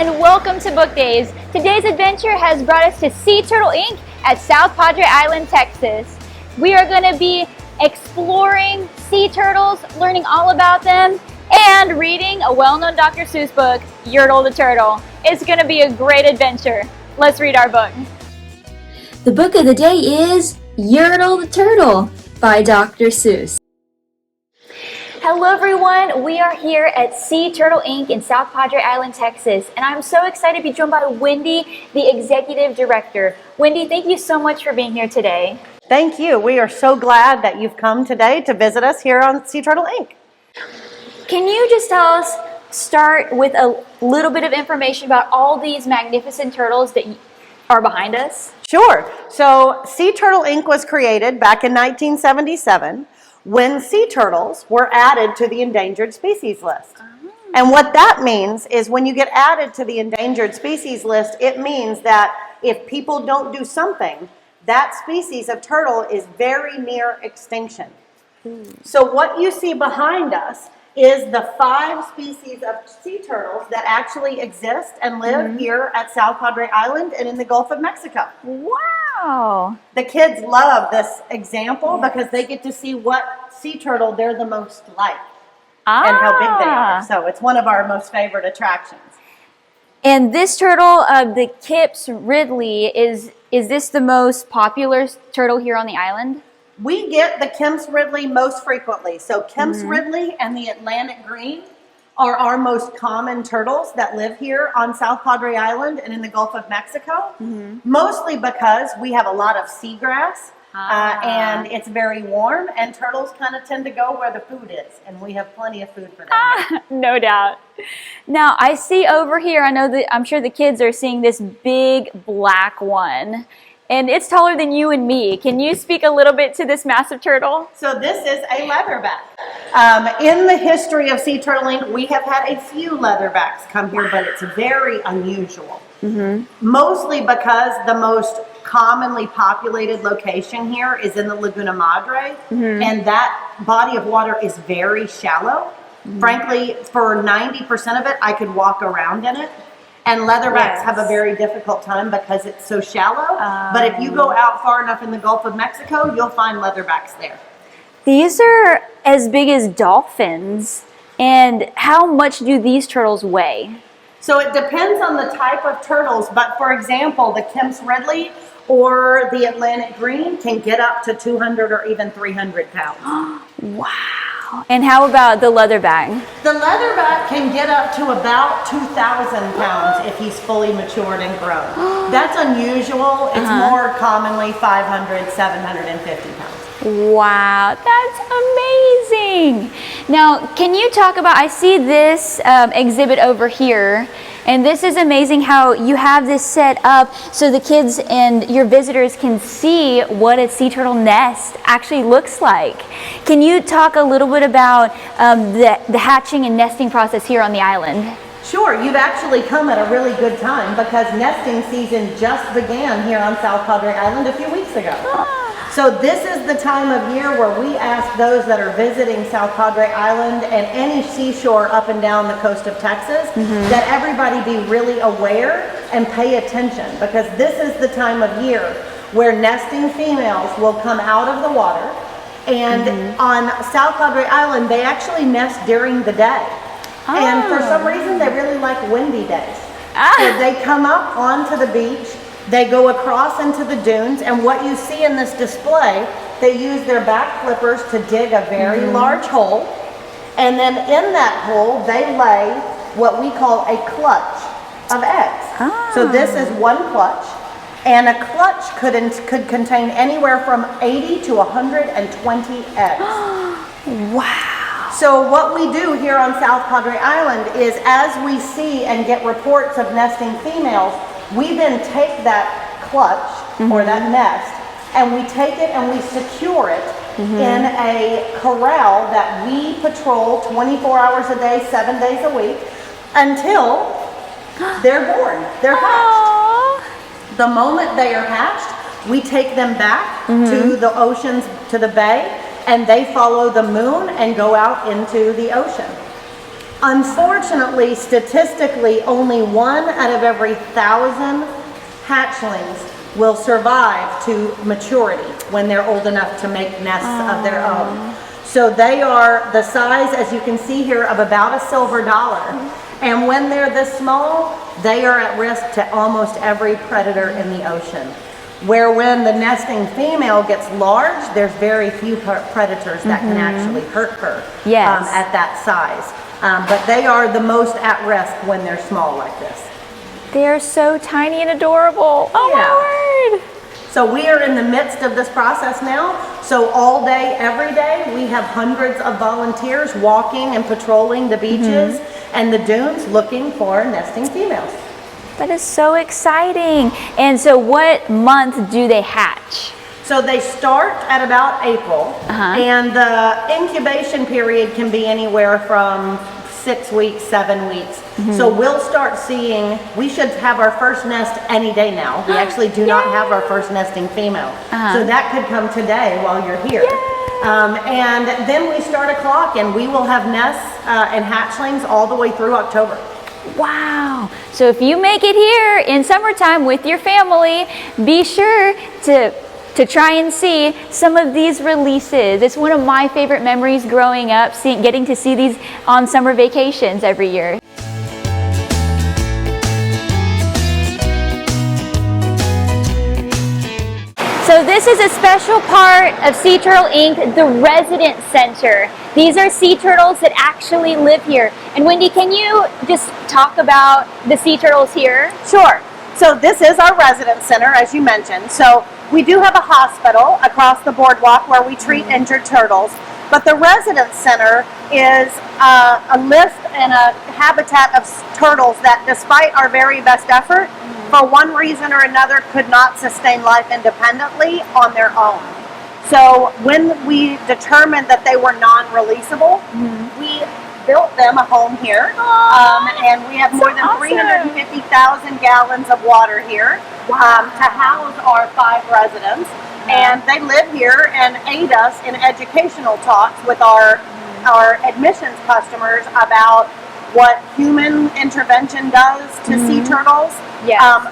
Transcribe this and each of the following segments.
and welcome to Book Days. Today's adventure has brought us to Sea Turtle Inc. at South Padre Island, Texas. We are going to be exploring sea turtles, learning all about them, and reading a well-known Dr. Seuss book, Yertle the Turtle. It's going to be a great adventure. Let's read our book. The book of the day is Yertle the Turtle by Dr. Seuss. Hello everyone, we are here at Sea Turtle Inc. in South Padre Island, Texas, and I'm so excited to be joined by Wendy, the Executive Director. Wendy, thank you so much for being here today. Thank you. We are so glad that you've come today to visit us here on Sea Turtle Inc. Can you just tell us, start with a little bit of information about all these magnificent turtles that are behind us? Sure. So Sea Turtle Inc. was created back in 1977. When sea turtles were added to the endangered species list. And what that means is when you get added to the endangered species list, it means that if people don't do something, that species of turtle is very near extinction. So what you see behind us is the 5 species of sea turtles that actually exist and live here at South Padre Island and in the Gulf of Mexico. Wow! The kids love this example because they get to see what sea turtle they're the most like and how big they are. So it's one of our most favorite attractions. And this turtle, the Kipps Ridley, is this the most popular turtle here on the island? We get the Kemp's Ridley most frequently. So Kemp's Ridley and the Atlantic Green are our most common turtles that live here on South Padre Island and in the Gulf of Mexico. Mostly because we have a lot of seagrass and it's very warm, and turtles kind of tend to go where the food is, and we have plenty of food for them. No doubt. Now I see over here, I'm sure the kids are seeing this big black one. And it's taller than you and me. Can you speak a little bit to this massive turtle? So this is a leatherback. In the history of Sea Turtle Inc., we have had a few leatherbacks come here, but it's very unusual. Mostly because the most commonly populated location here is in the Laguna Madre, and that body of water is very shallow. Frankly, for 90% of it, I could walk around in it. And leatherbacks have a very difficult time because it's so shallow. But if you go out far enough in the Gulf of Mexico, you'll find leatherbacks there. These are as big as dolphins. And how much do these turtles weigh? So it depends on the type of turtles. But for example, the Kemp's Ridley or the Atlantic Green can get up to 200 or even 300 pounds. Wow. And how about the leatherback? The leatherback can get up to about 2,000 pounds if he's fully matured and grown. That's unusual. It's more commonly 500, 750 pounds. Wow, that's amazing. Now, can you talk about, I see this exhibit over here, and this is amazing how you have this set up so the kids and your visitors can see what a sea turtle nest actually looks like. Can you talk a little bit about the hatching and nesting process here on the island? Sure, you've actually come at a really good time because nesting season just began here on South Padre Island a few weeks ago. So this is the time of year where we ask those that are visiting South Padre Island and any seashore up and down the coast of Texas that everybody be really aware and pay attention, because this is the time of year where nesting females will come out of the water, and on South Padre Island they actually nest during the day. And for some reason they really like windy days. So they come up onto the beach, they go across into the dunes, and what you see in this display, they use their back flippers to dig a very large hole, and then in that hole they lay what we call a clutch of eggs. So this is one clutch, and a clutch could contain anywhere from 80 to 120 eggs. Wow. So what we do here on South Padre Island is, as we see and get reports of nesting females, we then take that clutch or that nest, and we take it and we secure it in a corral that we patrol 24 hours a day, 7 days a week, until they're born. They're hatched. The moment they are hatched, we take them back to the oceans, to the bay, and they follow the moon and go out into the ocean. Unfortunately, statistically, only 1 out of every 1,000 hatchlings will survive to maturity when they're old enough to make nests of their own. So they are the size, as you can see here, of about a silver dollar. And when they're this small, they are at risk to almost every predator in the ocean. Where when the nesting female gets large, there's very few predators that can actually hurt her at that size. But they are the most at risk when they're small like this. They're so tiny and adorable. Oh my word! So we are in the midst of this process now. So all day, every day, we have hundreds of volunteers walking and patrolling the beaches and the dunes looking for nesting females. That is so exciting. And so what month do they hatch? So they start at about April, and the incubation period can be anywhere from 6 weeks, 7 weeks. So we'll start seeing, we should have our first nest any day now. We actually do not have our first nesting female. So that could come today while you're here. And then we start a clock, and we will have nests and hatchlings all the way through October. Wow. So if you make it here in summertime with your family, be sure to try and see some of these releases. It's one of my favorite memories growing up, getting to see these on summer vacations every year. So this is a special part of Sea Turtle Inc., the Resident Center. These are sea turtles that actually live here. And Wendy, can you just talk about the sea turtles here? Sure. So this is our residence center, as you mentioned. So we do have a hospital across the boardwalk where we treat injured turtles. But the residence center is a list and a habitat of turtles that, despite our very best effort, for one reason or another could not sustain life independently on their own. So when we determined that they were non-releasable, we built them a home here, and we have more than 350,000 gallons of water here to house our 5 residents. And they live here and aid us in educational talks with our admissions customers about what human intervention does to sea turtles.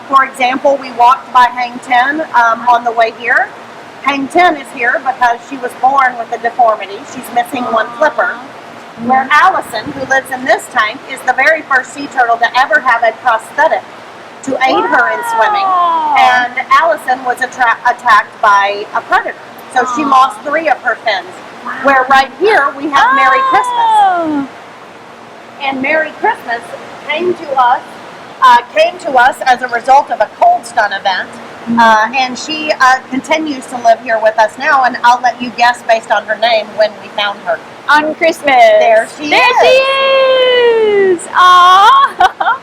For example, we walked by Hang 10 on the way here. Hang 10 is here because she was born with a deformity. She's missing one flipper. Where Allison, who lives in this tank, is the very first sea turtle to ever have a prosthetic to aid her in swimming. And Allison was attacked by a predator. So she lost 3 of her fins. Where right here we have Merry Christmas. And Merry Christmas came to us as a result of a cold stun event. And she continues to live here with us now, and I'll let you guess based on her name when we found her. On Christmas. There she is. There she is. Aww.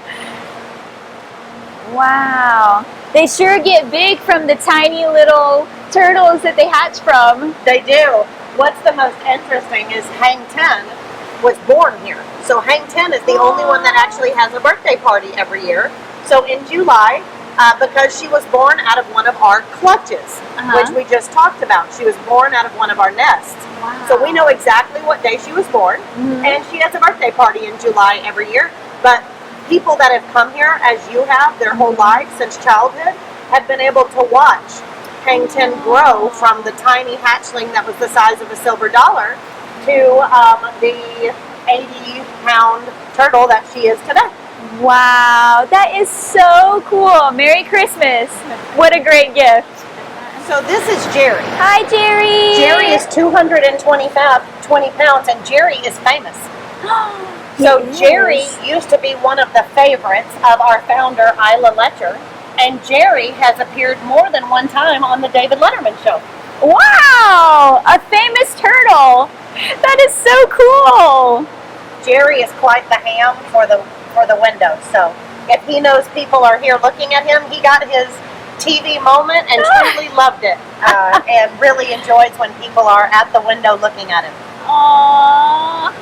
Wow. They sure get big from the tiny little turtles that they hatch from. They do. What's the most interesting is Hang 10 was born here. So Hang 10 is the only one that actually has a birthday party every year. So in July, because she was born out of one of our clutches, which we just talked about. She was born out of one of our nests. So we know exactly what day she was born, and she has a birthday party in July every year. But people that have come here, as you have, their whole life since childhood, have been able to watch Hang 10 grow from the tiny hatchling that was the size of a silver dollar to the 80-pound turtle that she is today. Wow, that is so cool. Merry Christmas. What a great gift. So this is Jerry. Hi, Jerry. Jerry is 220 pounds, and Jerry is famous. So Jerry used to be one of the favorites of our founder, Isla Letcher, and Jerry has appeared more than one time on the David Letterman show. Wow, a famous turtle. That is so cool. Jerry is quite the ham for the window. So if he knows people are here looking at him, he got his TV moment and truly loved it, and really enjoys when people are at the window looking at him. Aww.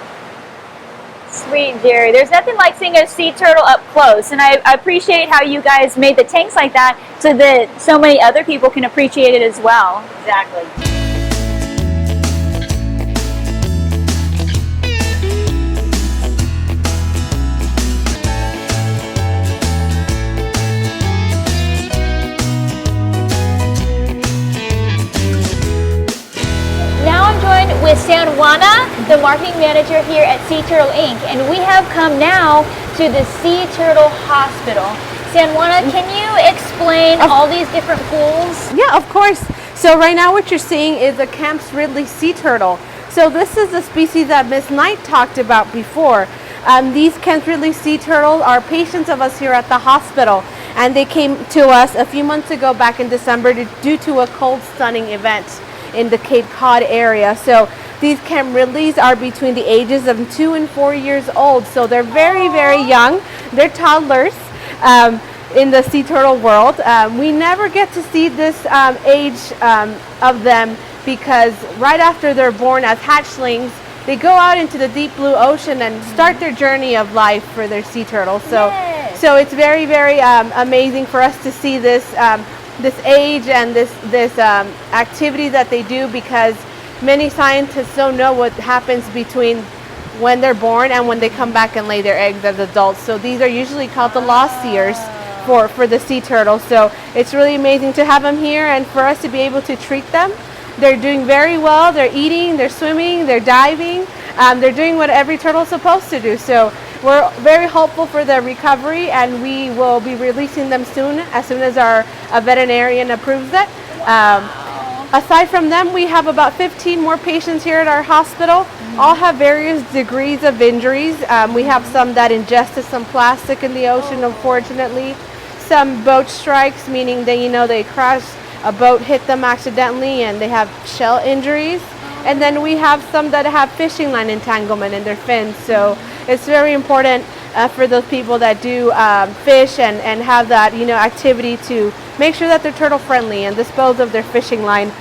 Sweet Jerry. There's nothing like seeing a sea turtle up close, and I appreciate how you guys made the tanks like that so that so many other people can appreciate it as well. Exactly. with San Juana, the marketing manager here at Sea Turtle Inc. And we have come now to the Sea Turtle Hospital. San Juana, can you explain all these different pools? Yeah, of course. So right now what you're seeing is a Camp's Ridley sea turtle. So this is the species that Miss Knight talked about before. These Camp's Ridley sea turtles are patients of us here at the hospital, and they came to us a few months ago back in December due to a cold stunning event in the Cape Cod area. So these Camp Ridleys are between the ages of 2 and 4 years old. So they're very, very young. They're toddlers. In the sea turtle world. We never get to see this age of them because right after they're born as hatchlings, they go out into the deep blue ocean and start their journey of life for their sea turtles. So, so it's very, very amazing for us to see this this age and this activity that they do, because many scientists don't know what happens between when they're born and when they come back and lay their eggs as adults. So these are usually called the lost years for the sea turtle. So it's really amazing to have them here and for us to be able to treat them. They're doing very well. They're eating, they're swimming, they're diving. They're doing what every turtle is supposed to do. So we're very hopeful for their recovery, and we will be releasing them soon as our veterinarian approves it. Aside from them, we have about 15 more patients here at our hospital. All have various degrees of injuries. We have some that ingested some plastic in the ocean, unfortunately. Some boat strikes, meaning that, they crashed, a boat hit them accidentally and they have shell injuries. And then we have some that have fishing line entanglement in their fins. So it's very important for those people that do fish and have that, activity to make sure that they're turtle friendly and dispose of their fishing line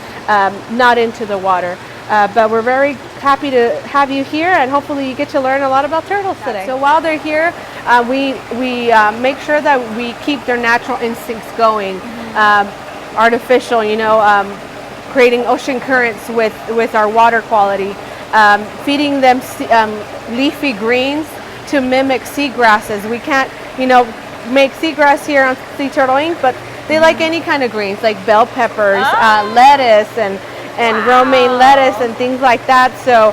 not into the water. But we're very happy to have you here, and hopefully you get to learn a lot about turtles today. So while they're here, we make sure that we keep their natural instincts going. Artificial, creating ocean currents with our water quality, feeding them leafy greens to mimic seagrasses. We can't, make seagrass here on Sea Turtle Inc., but they like any kind of greens, like bell peppers, lettuce, and romaine lettuce and things like that. So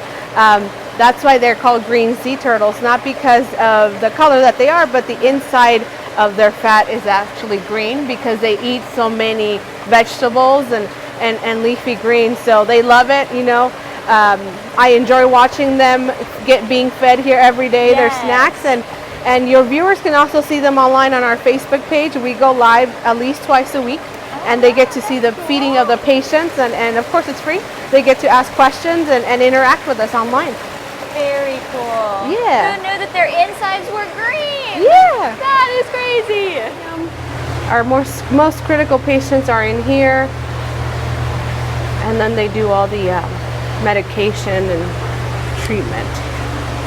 that's why they're called green sea turtles, not because of the color that they are, but the inside of their fat is actually green because they eat so many vegetables and leafy greens. So they love it, I enjoy watching them being fed here every day, their snacks, and your viewers can also see them online on our Facebook page. We go live at least twice a week, and they get to see the feeding of the patients, and of course it's free. They get to ask questions and interact with us online. Very cool. Yeah. Who knew that their insides were green? Yeah. That is crazy. Our most critical patients are in here, and then they do all the medication and treatment,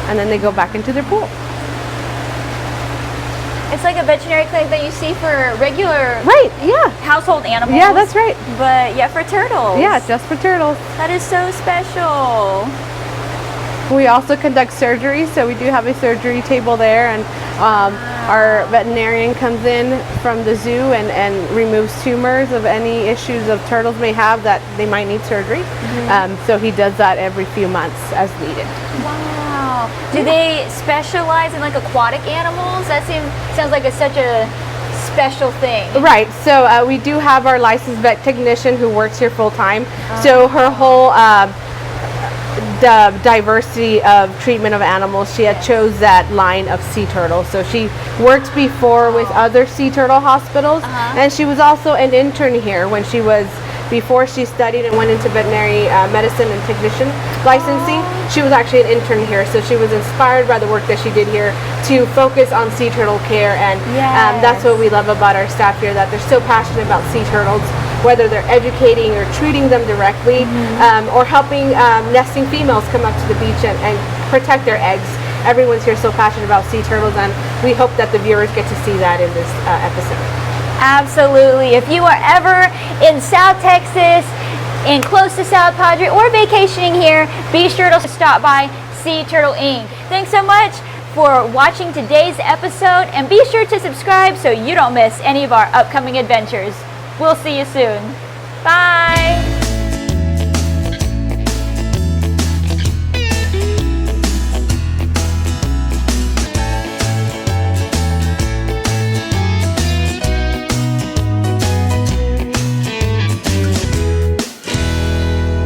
and then they go back into their pool. It's like a veterinary clinic that you see for regular household animals. Yeah, that's right. But for turtles. Yeah, just for turtles. That is so special. We also conduct surgery, so we do have a surgery table there, and our veterinarian comes in from the zoo and removes tumors of any issues of turtles may have that they might need surgery. So he does that every few months as needed. Wow. Do they specialize in like aquatic animals? That sounds like such a special thing. Right. So we do have our licensed vet technician who works here full time. So her whole the diversity of treatment of animals, she had chose that line of sea turtles. So she worked before with other sea turtle hospitals, and she was also an intern here before she studied and went into veterinary medicine and technician licensing. She was actually an intern here, so she was inspired by the work that she did here to focus on sea turtle care, and that's what we love about our staff here, that they're so passionate about sea turtles, whether they're educating or treating them directly, or helping nesting females come up to the beach and protect their eggs. Everyone's here so passionate about sea turtles, and we hope that the viewers get to see that in this episode. Absolutely. If you are ever in South Texas, in close to South Padre, or vacationing here, be sure to stop by Sea Turtle Inc. Thanks so much for watching today's episode, and be sure to subscribe so you don't miss any of our upcoming adventures. We'll see you soon. Bye.